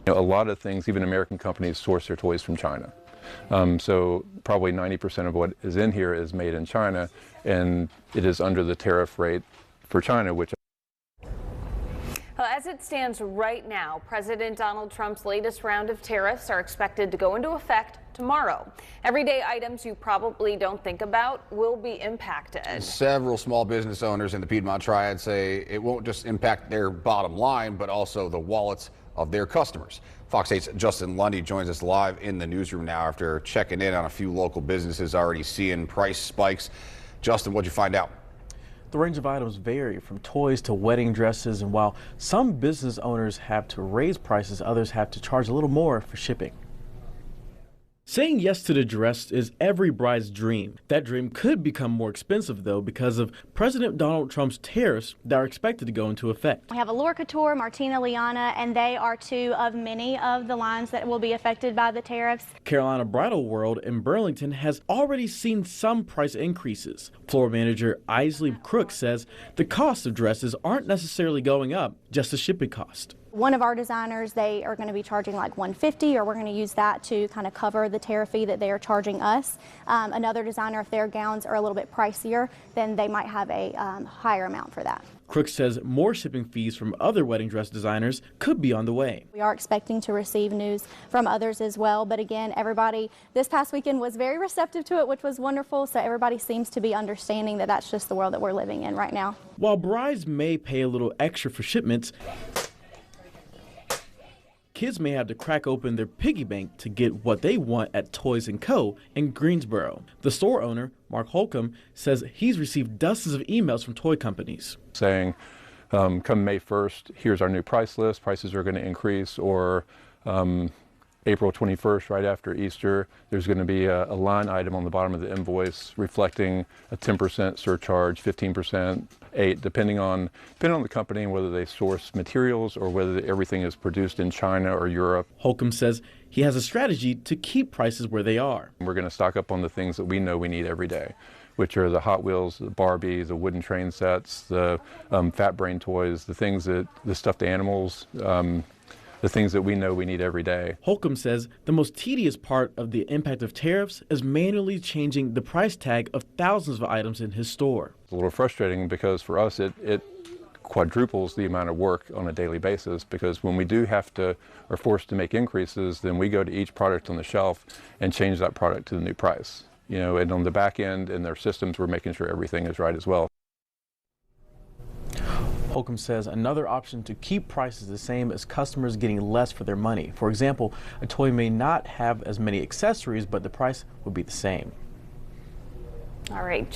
A lot of things, even American companies, source their toys from China. So probably 90% of what is in here is made in China, and it is under the tariff rate for China, which As it stands right now, President Donald Trump's latest round of tariffs are expected to go into effect tomorrow. Everyday items you probably don't think about will be impacted. Several small business owners in the Piedmont Triad say it won't just impact their bottom line, but also the wallets of their customers. Fox 8's Justin Lundy joins us live in the newsroom now after checking in on a few local businesses already seeing price spikes. Justin, what'd you find out? The range of items vary from toys to wedding dresses, and while some business owners have to raise prices, others have to charge a little more for shipping. Saying yes to the dress is every bride's dream. That dream could become more expensive, though, because of President Donald Trump's tariffs that are expected to go into effect. We have Allure Couture, Martina Liana, and they are two of many of the lines that will be affected by the tariffs. Carolina Bridal World in Burlington has already seen some price increases. Floor manager Isley Crook says the cost of dresses aren't necessarily going up, just the shipping cost. One of our designers, they are going to be charging like $150, or we're going to use that to kind of cover the tariff fee that they are charging us. Another designer, if their gowns are a little bit pricier, then they might have a higher amount for that. Crook says more shipping fees from other wedding dress designers could be on the way. We are expecting to receive news from others as well, but again, everybody this past weekend was very receptive to it, which was wonderful, so everybody seems to be understanding that that's just the world that we're living in right now. While brides may pay a little extra for shipments, kids may have to crack open their piggy bank to get what they want at Toys & Co. in Greensboro. The store owner, Mark Holcomb, says he's received dozens of emails from toy companies saying, come May 1st, here's our new price list, prices are going to increase, or April 21st, right after Easter, there's going to be a line item on the bottom of the invoice reflecting a 10% surcharge, 15%, 8%, depending on the company and whether they source materials or whether everything is produced in China or Europe. Holcomb says he has a strategy to keep prices where they are. We're going to stock up on the things that we know we need every day, which are the Hot Wheels, the Barbie, the wooden train sets, the Fat Brain toys, the stuffed animals, the things that we know we need every day. Holcomb says the most tedious part of the impact of tariffs is manually changing the price tag of thousands of items in his store. It's a little frustrating because for us it quadruples the amount of work on a daily basis, because when we do have to or forced to make increases, then we go to each product on the shelf and change that product to the new price. And on the back end in their systems, we're making sure everything is right as well. Holcomb says another option to keep prices the same is customers getting less for their money. For example, a toy may not have as many accessories, but the price would be the same. All right.